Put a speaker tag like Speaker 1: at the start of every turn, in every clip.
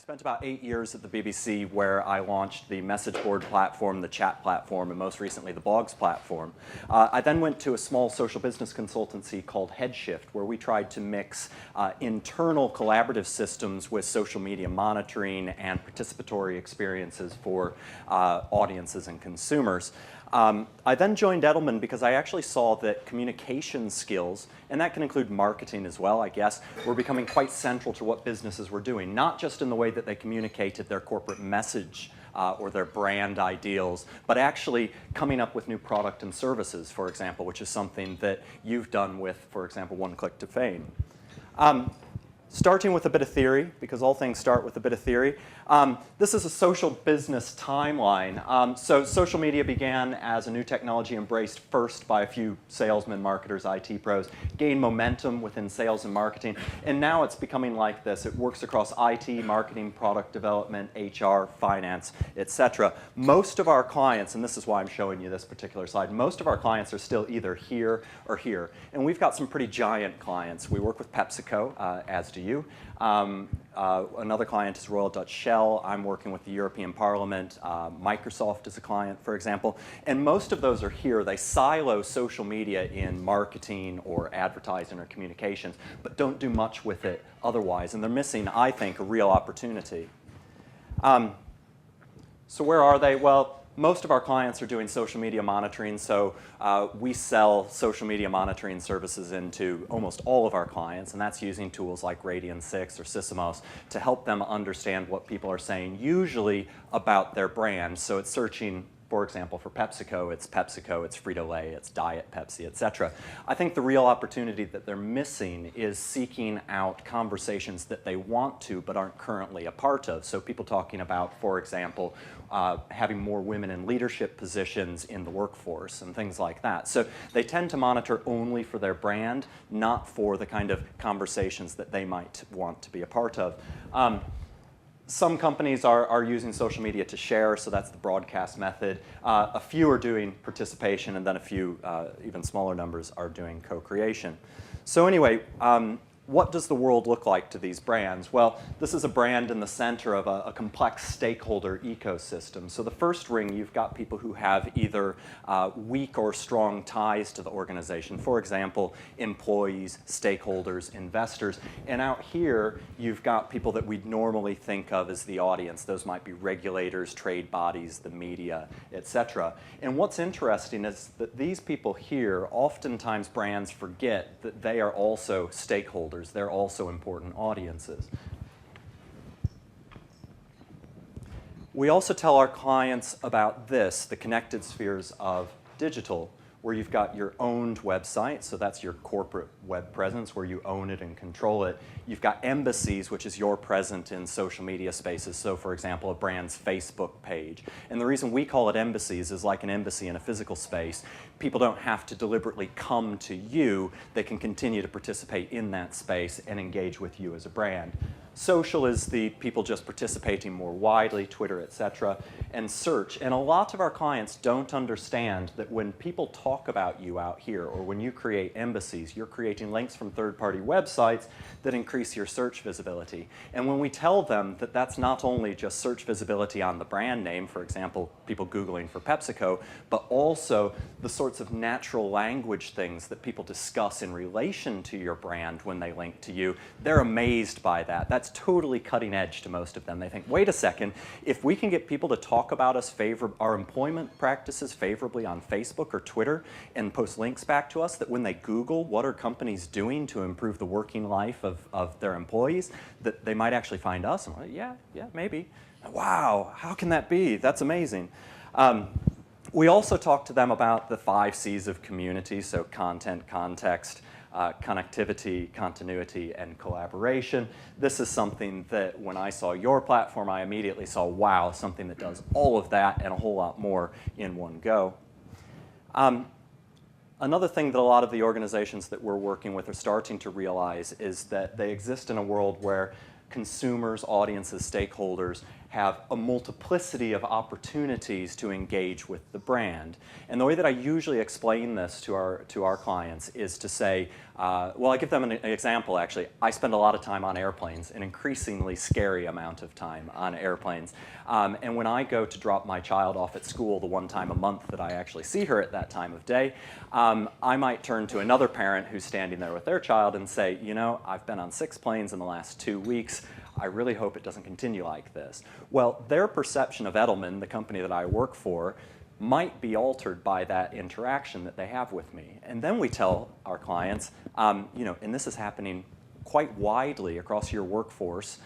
Speaker 1: spent about 8 years at the BBC where I launched the message board platform, the chat platform, and most recently the blogs platform. I then went to a small social business consultancy called Headshift, where we tried to mix internal collaborative systems with social media monitoring and participatory experiences for audiences and consumers. I then joined Edelman because I actually saw that communication skills, and that can include marketing as well, I guess, were becoming quite central to what businesses were doing, not just in the way that they communicated their corporate message or their brand ideals, but actually coming up with new product and services, for example, which is something that you've done with, for example, One Click to Fame. Starting with a bit of theory, because all things start with a bit of theory. This is a social business timeline. So social media began as a new technology embraced first by a few salesmen, marketers, IT pros, gained momentum within sales and marketing, and now it's becoming like this. It works across IT, marketing, product development, HR, finance, etc. Most of our clients, and this is why I'm showing you this particular slide, most of our clients are still either here or here. And we've got some pretty giant clients. We work with PepsiCo, as do you. Another client is Royal Dutch Shell. I'm working with the European Parliament. Microsoft is a client, for example. And most of those are here. They silo social media in marketing or advertising or communications, but don't do much with it otherwise. And they're missing, I think, a real opportunity. So where are they? Well, most of our clients are doing social media monitoring, so we sell social media monitoring services into almost all of our clients, and that's using tools like Radian6 or Sysomos to help them understand what people are saying, usually about their brand. So it's searching, for example, for PepsiCo, it's Frito-Lay, it's Diet Pepsi, etc. I think the real opportunity that they're missing is seeking out conversations that they want to but aren't currently a part of. So people talking about, for example, having more women in leadership positions in the workforce and things like that. So they tend to monitor only for their brand, not for the kind of conversations that they might want to be a part of. Some companies are using social media to share, so that's the broadcast method. A few are doing participation, and then a few, even smaller numbers, are doing co-creation. So anyway, what does the world look like to these brands? Well, this is a brand in the center of a complex stakeholder ecosystem. So the first ring, you've got people who have either weak or strong ties to the organization. For example, employees, stakeholders, investors. And out here, you've got people that we'd normally think of as the audience. Those might be regulators, trade bodies, the media, etc. And what's interesting is that these people here, oftentimes brands forget that they are also stakeholders. They're also important audiences. We also tell our clients about this, the connected spheres of digital, where you've got your owned website, so that's your corporate web presence where you own it and control it. You've got embassies, which is your presence in social media spaces, so for example, a brand's Facebook page. And the reason we call it embassies is like an embassy in a physical space. People don't have to deliberately come to you. They can continue to participate in that space and engage with you as a brand. Social is the people just participating more widely, Twitter, etc., and search. And a lot of our clients don't understand that when people talk about you out here, or when you create embassies, you're creating links from third-party websites that increase your search visibility. And when we tell them that that's not only just search visibility on the brand name, for example, people Googling for PepsiCo, but also the sorts of natural language things that people discuss in relation to your brand when they link to you, they're amazed by that. That's totally cutting edge to most of them. They think, wait a second, if we can get people to talk about us, our employment practices favorably on Facebook or Twitter and post links back to us, that when they Google what are companies doing to improve the working life of their employees, that they might actually find us. And we're like, yeah, maybe. Wow, how can that be? That's amazing. We also talk to them about the 5 C's of community, so content, context, connectivity, continuity, and collaboration. This is something that when I saw your platform, I immediately saw, wow, something that does all of that and a whole lot more in one go. Another thing that a lot of the organizations that we're working with are starting to realize is that they exist in a world where consumers, audiences, stakeholders have a multiplicity of opportunities to engage with the brand. And the way that I usually explain this to our clients is to say, well, I give them an example actually. I spend a lot of time on airplanes, an increasingly scary amount of time on airplanes. And when I go to drop my child off at school, the one time a month that I actually see her at that time of day, I might turn to another parent who's standing there with their child and say, you know, I've been on 6 planes in the last 2 weeks. I really hope it doesn't continue like this. Well, their perception of Edelman, the company that I work for, might be altered by that interaction that they have with me. And then we tell our clients, you know, and this is happening quite widely across your workforce,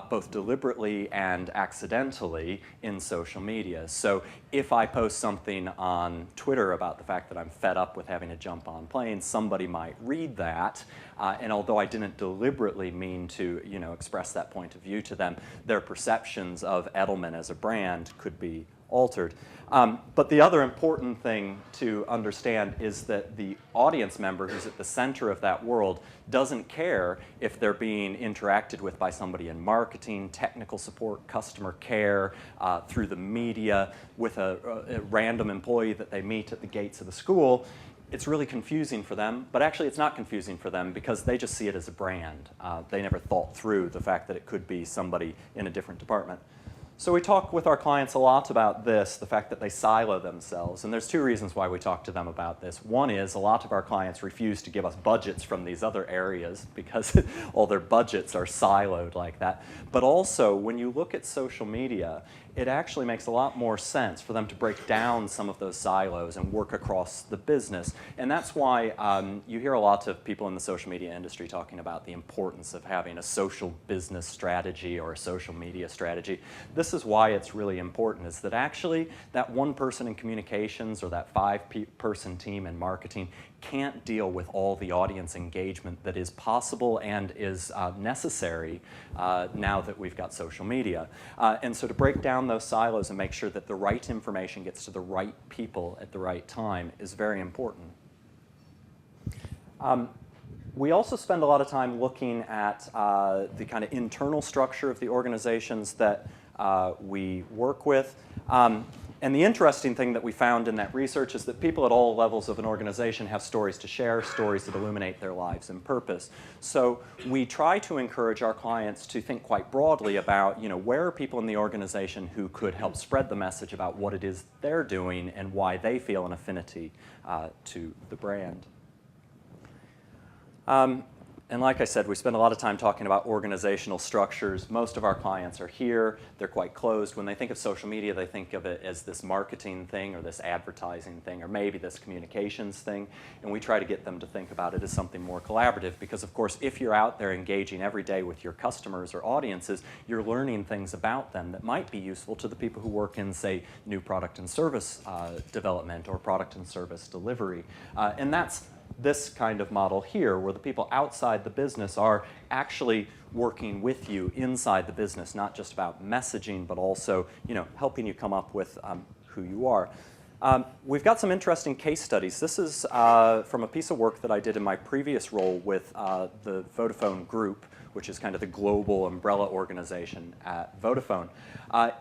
Speaker 1: both deliberately and accidentally in social media. So if I post something on Twitter about the fact that I'm fed up with having to jump on planes, somebody might read that, and although I didn't deliberately mean to, you know, express that point of view to them, their perceptions of Edelman as a brand could be altered. But the other important thing to understand is that the audience member who's at the center of that world doesn't care if they're being interacted with by somebody in marketing, technical support, customer care, through the media, with a random employee that they meet at the gates of the school. It's really confusing for them, but actually it's not confusing for them because they just see it as a brand. They never thought through the fact that it could be somebody in a different department. So we talk with our clients a lot about this, the fact that they silo themselves. And there's 2 reasons why we talk to them about this. One is a lot of our clients refuse to give us budgets from these other areas because all their budgets are siloed like that. But also, when you look at social media, it actually makes a lot more sense for them to break down some of those silos and work across the business. And that's why you hear a lot of people in the social media industry talking about the importance of having a social business strategy or a social media strategy. This is why it's really important, is that actually that one person in communications or that 5-person team in marketing can't deal with all the audience engagement that is possible and is necessary now that we've got social media. And so to break down those silos and make sure that the right information gets to the right people at the right time is very important. We also spend a lot of time looking at the kind of internal structure of the organizations that we work with. And the interesting thing that we found in that research is that people at all levels of an organization have stories to share, stories that illuminate their lives and purpose. So we try to encourage our clients to think quite broadly about, you know, where are people in the organization who could help spread the message about what it is they're doing and why they feel an affinity to the brand. And like I said, we spend a lot of time talking about organizational structures. Most of our clients are here. They're quite closed. When they think of social media, they think of it as this marketing thing or this advertising thing or maybe this communications thing. And we try to get them to think about it as something more collaborative because, of course, if you're out there engaging every day with your customers or audiences, you're learning things about them that might be useful to the people who work in, say, new product and service development or product and service delivery. And that's this kind of model here, where the people outside the business are actually working with you inside the business, not just about messaging, but also, you know, helping you come up with who you are. We've got some interesting case studies. This is from a piece of work that I did in my previous role with the Vodafone Group, which is kind of the global umbrella organization at Vodafone.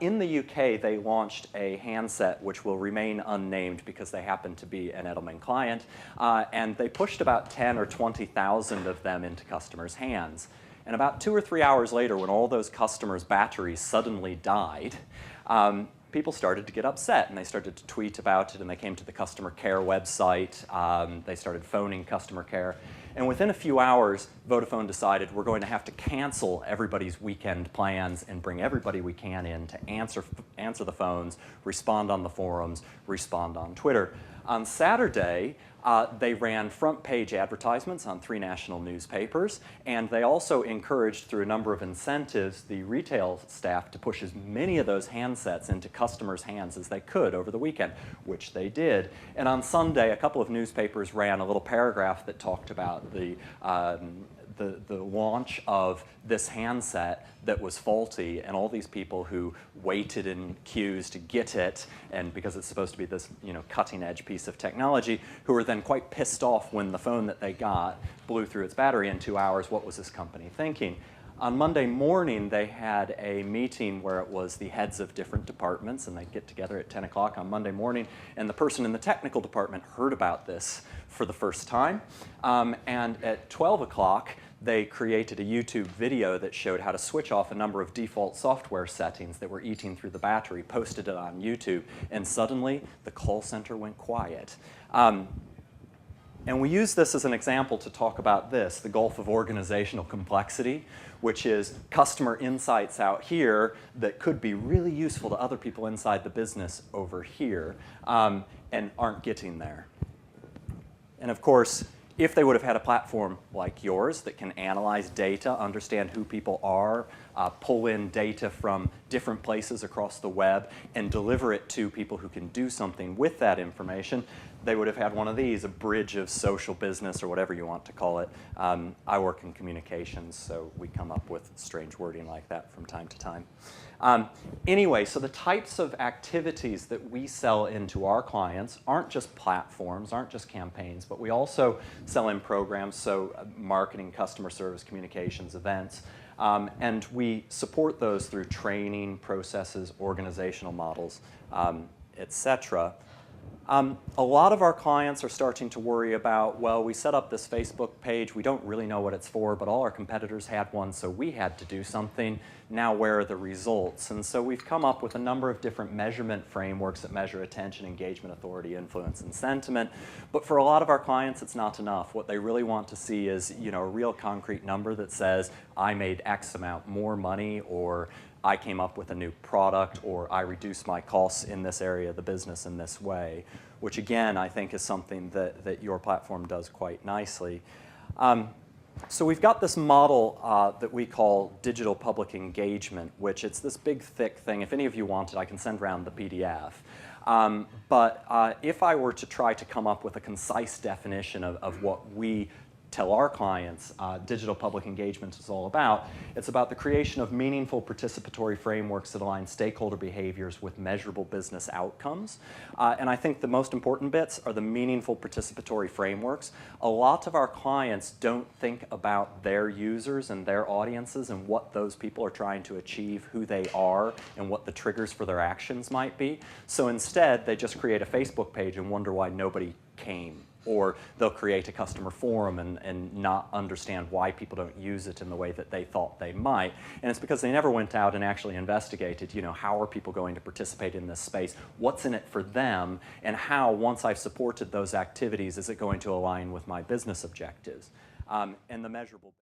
Speaker 1: In the UK, they launched a handset which will remain unnamed because they happen to be an Edelman client, and they pushed about 10 or 20,000 of them into customers' hands. And about 2 or 3 hours later, when all those customers' batteries suddenly died, people started to get upset, and they started to tweet about it, and they came to the customer care website. They started phoning customer care. And within a few hours, Vodafone decided we're going to have to cancel everybody's weekend plans and bring everybody we can in to answer the phones, respond on the forums, respond on Twitter. On Saturday, they ran front-page advertisements on 3 national newspapers, and they also encouraged, through a number of incentives, the retail staff to push as many of those handsets into customers' hands as they could over the weekend, which they did. And on Sunday, a couple of newspapers ran a little paragraph that talked about the launch of this handset that was faulty, and all these people who waited in queues to get it, and because it's supposed to be this, you know, cutting-edge piece of technology, who were then quite pissed off when the phone that they got blew through its battery in 2 hours. What was this company thinking? On Monday morning, they had a meeting where it was the heads of different departments, and they'd get together at 10 o'clock on Monday morning, and the person in the technical department heard about this for the first time. And at 12 o'clock, they created a YouTube video that showed how to switch off a number of default software settings that were eating through the battery, posted it on YouTube, and suddenly the call center went quiet. And we use this as an example to talk about this, the gulf of organizational complexity, which is customer insights out here that could be really useful to other people inside the business over here, and aren't getting there. And of course, if they would have had a platform like yours that can analyze data, understand who people are, pull in data from different places across the web, and deliver it to people who can do something with that information, they would have had one of these, a bridge of social business or whatever you want to call it. I work in communications, so we come up with strange wording like that from time to time. Anyway, so the types of activities that we sell into our clients aren't just platforms, aren't just campaigns, but we also sell in programs, so marketing, customer service, communications, events. And we support those through training, processes, organizational models, etc. A lot of our clients are starting to worry about, well, we set up this Facebook page, we don't really know what it's for, but all our competitors had one, so we had to do something. Now where are the results? And so we've come up with a number of different measurement frameworks that measure attention, engagement, authority, influence, and sentiment. But for a lot of our clients, it's not enough. What they really want to see is, a real concrete number that says, I made X amount more money, or I came up with a new product, or I reduced my costs in this area of the business in this way, which again, I think is something that your platform does quite nicely. So we've got this model that we call digital public engagement, which it's this big, thick thing. If any of you want it, I can send around the PDF. But if I were to try to come up with a concise definition of what we tell our clients digital public engagement is all about, it's about the creation of meaningful participatory frameworks that align stakeholder behaviors with measurable business outcomes. And I think the most important bits are the meaningful participatory frameworks. A lot of our clients don't think about their users and their audiences and what those people are trying to achieve, who they are, and what the triggers for their actions might be. So instead, they just create a Facebook page and wonder why nobody came. Or they'll create a customer forum and not understand why people don't use it in the way that they thought they might. And it's because they never went out and actually investigated, how are people going to participate in this space? What's in it for them? And how, once I've supported those activities, is it going to align with my business objectives? And the measurable